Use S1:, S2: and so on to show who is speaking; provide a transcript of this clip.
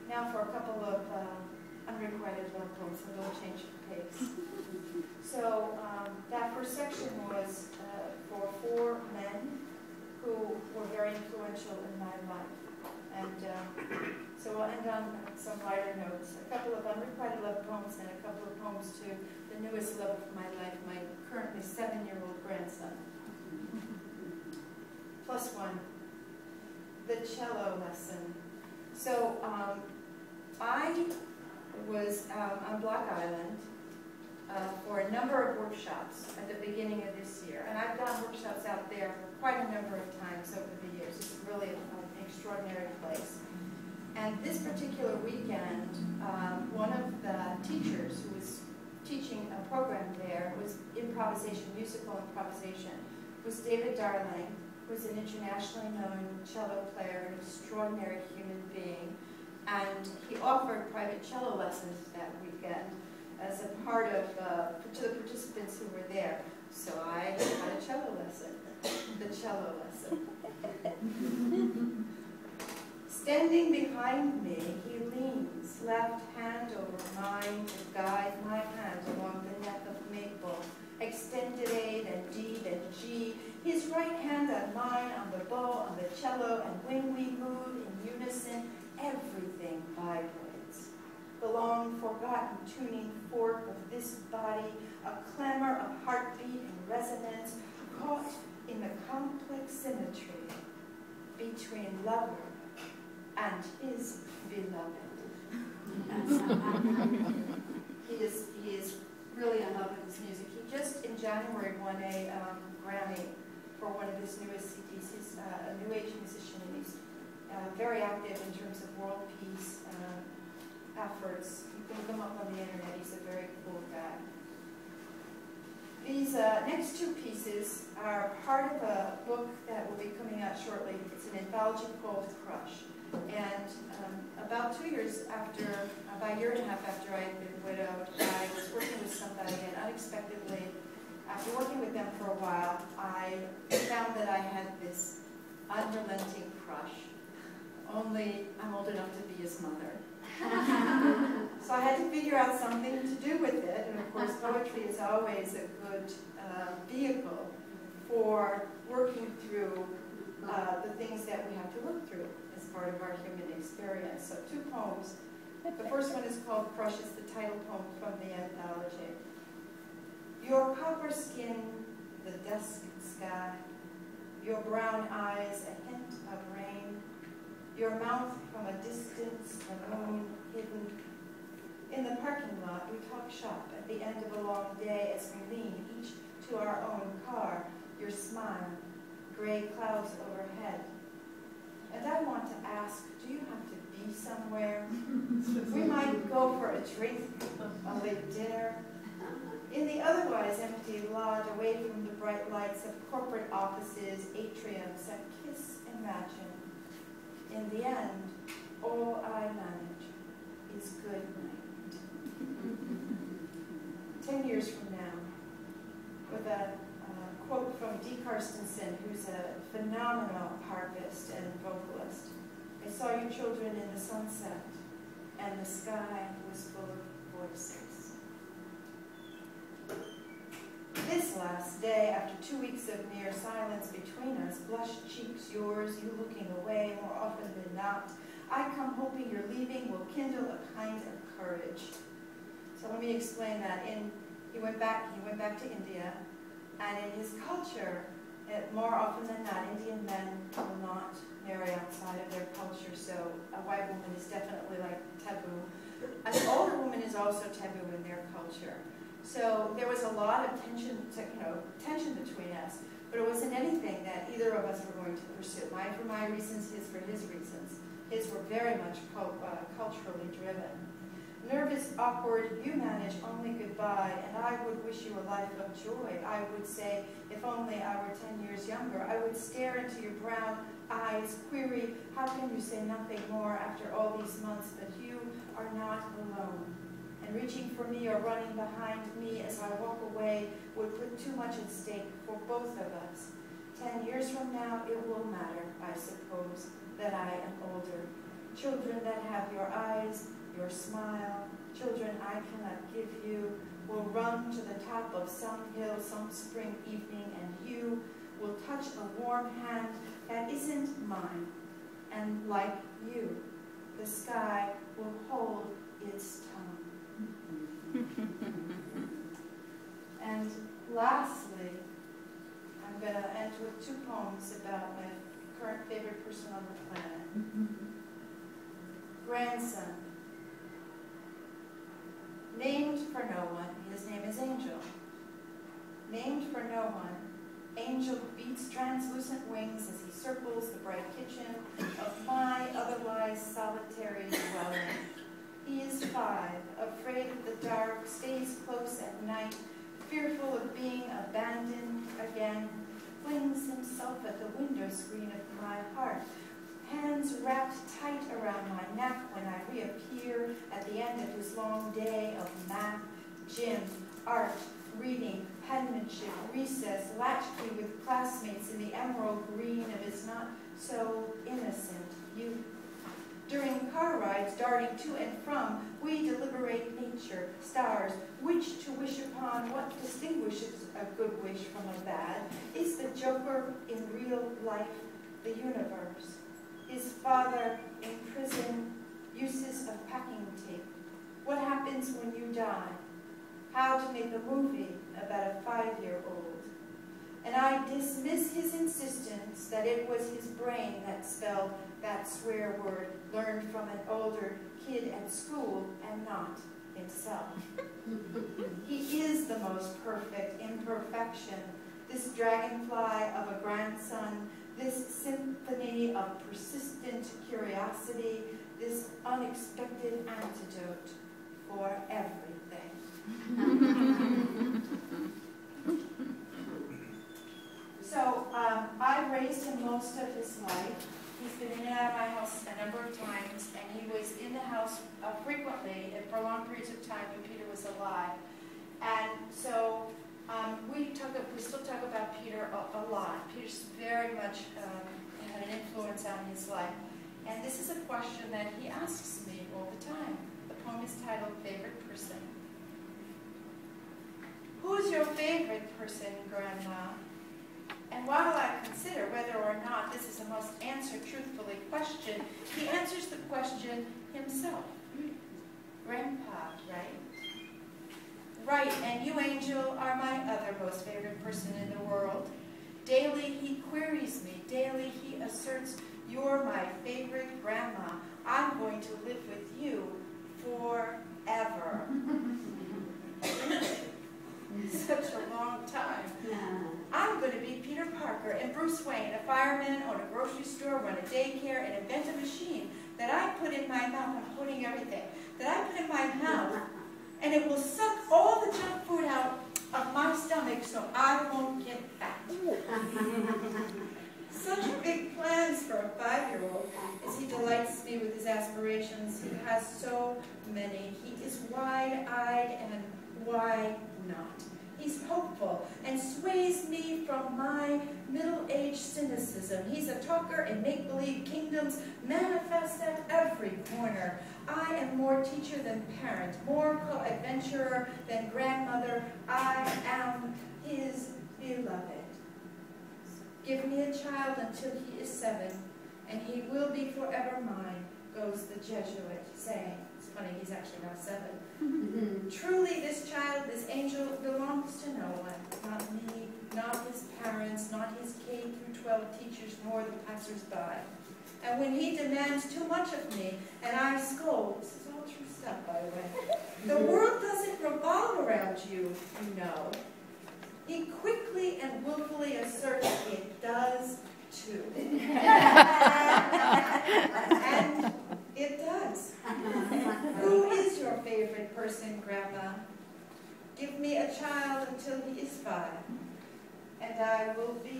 S1: Now for a couple of unrequited love poems, a little change of pace. So that first section was for 4 men who were very influential in my life. And so we'll end on some lighter notes. A couple of unrequited love poems and a couple of poems to the newest love of my life, my currently 7-year-old grandson. Plus one, the cello lesson. So I was on Block Island for a number of workshops at the beginning of this year. And I've done workshops out there quite a number of times over the years. It's really an extraordinary place. And this particular weekend, one of the teachers who was teaching a program there was improvisation, musical improvisation, was David Darling, who's an internationally known cello player, an extraordinary human being. And he offered private cello lessons that weekend as a part of, to the participants who were there. So I had a cello lesson, the cello lesson. Standing behind me, he leans, left hand over mine to guide my hand along the neck of maple, extended A, then D, then G, his right hand on mine, on the bow, on the cello, and when we move in unison, everything vibrates. The long forgotten tuning fork of this body, a clamor of heartbeat and resonance, caught in the complex symmetry between lover and his beloved. He is really in love with his music. He just in January won a Grammy for one of his newest CDs. He's a new age musician, and he's very active in terms of world peace efforts. You can look him up on the internet. He's a very cool guy. These next two pieces are part of a book that will be coming out shortly. It's an anthology called Crush. And about 2 years after, about a year and a half after I had been widowed, I was working with somebody, and unexpectedly, after working with them for a while, I found that I had this unrelenting crush. Only I'm old enough to be his mother. So I had to figure out something to do with it, and of course poetry is always a good vehicle for working through the things that we have to work through as part of our human experience. So 2 poems. The first one is called Crush. It's the title poem from the anthology. Your copper skin, the dusk sky, your brown eyes, a hint of rain, your mouth from a distance, the moon hidden. In the parking lot, we talk shop at the end of a long day as we lean each to our own car, your smile, gray clouds overhead. And I want to ask, do you have to be somewhere? We might go for a drink, a late dinner, in the otherwise empty lot, away from the bright lights of corporate offices, atriums, a kiss imagine. In the end, all I manage is good night. 10 years from now, with a quote from Dee Carstensen, who's a phenomenal harpist and vocalist. I saw your children in the sunset, and the sky was full of voices. This last day, after 2 weeks of near silence between us, blushed cheeks, yours, you looking away more often than not, I come hoping your leaving will kindle a kind of courage. So let me explain that. He went back to India, and in his culture, more often than not, Indian men will not marry outside of their culture, so a white woman is definitely like taboo. An older woman is also taboo in their culture. So there was a lot of tension between us, but it wasn't anything that either of us were going to pursue. Mine for my reasons, his for his reasons. His were very much culturally driven. Nervous, awkward, you manage only goodbye, and I would wish you a life of joy. I would say, if only I were 10 years younger, I would stare into your brown eyes, query, how can you say nothing more after all these months, but you are not alone. And reaching for me or running behind me as I walk away would put too much at stake for both of us. 10 years from now, it will matter, I suppose, that I am older. Children that have your eyes, your smile, children I cannot give you, will run to the top of some hill some spring evening, and you will touch a warm hand that isn't mine. And like you, the sky will hold its tongue. And lastly, I'm going to end with 2 poems about my current favorite person on the planet. Grandson. Named for no one, his name is Angel. Named for no one, Angel beats translucent wings as he circles the bright kitchen of my otherwise solitary dwelling. He is 5, afraid of the dark, stays close at night, fearful of being abandoned again, flings himself at the window screen of my heart, hands wrapped tight around my neck when I reappear at the end of his long day of math, gym, art, reading, penmanship, recess, latchkey with classmates in the emerald green of his not-so-innocent youth. During car rides, darting to and from, we deliberate nature, stars, which to wish upon, what distinguishes a good wish from a bad. Is the joker in real life the universe? His father in prison, uses of packing tape. What happens when you die? How to make a movie about a 5-year-old. And I dismiss his insistence that it was his brain that spelled that swear word learned from an older kid at school and not himself. He is the most perfect imperfection, this dragonfly of a grandson, this symphony of persistent curiosity, this unexpected antidote for everything. So I raised him most of his life. He's been in and out of my house a number of times, and he was in the house frequently and for long periods of time when Peter was alive. And so we still talk about Peter a lot. Peter's very much had an influence on his life. And this is a question that he asks me all the time. The poem is titled Favorite Person. Who's your favorite person, Grandma? And while I consider whether or not this is a must answer truthfully question, he answers the question himself. Grandpa, right? Right, and you, Angel, are my other most favorite person in the world. Daily he queries me, daily he asserts, you're my favorite grandma. I'm going to live with you forever. Such a long time. I'm going to be Peter Parker and Bruce Wayne, a fireman, own a grocery store, run a daycare, and invent a machine that I put in my mouth. I'm quoting everything. That I put in my mouth, and it will suck all the junk food out of my stomach so I won't get fat. Such big plans for a 5-year-old as he delights me with his aspirations. He has so many. He is wide-eyed, and why not? He's hopeful and sways me from my middle-aged cynicism. He's a talker in make-believe kingdoms manifest at every corner. I am more teacher than parent, more co-adventurer than grandmother. I am his beloved. Give me a child until he is 7, and he will be forever mine, goes the Jesuit, saying. It's funny, he's actually not 7. Truly, this child, this angel, belongs to no one. Not me, not his parents, not his K-12 teachers, nor the passers-by. And when he demands too much of me, and I scold, this is all true stuff, by the way, the world doesn't revolve around you, you know. He quickly and willfully asserts it does too. And it does. Who is your favorite person, Grandma? Give me a child until he is 5, and I will be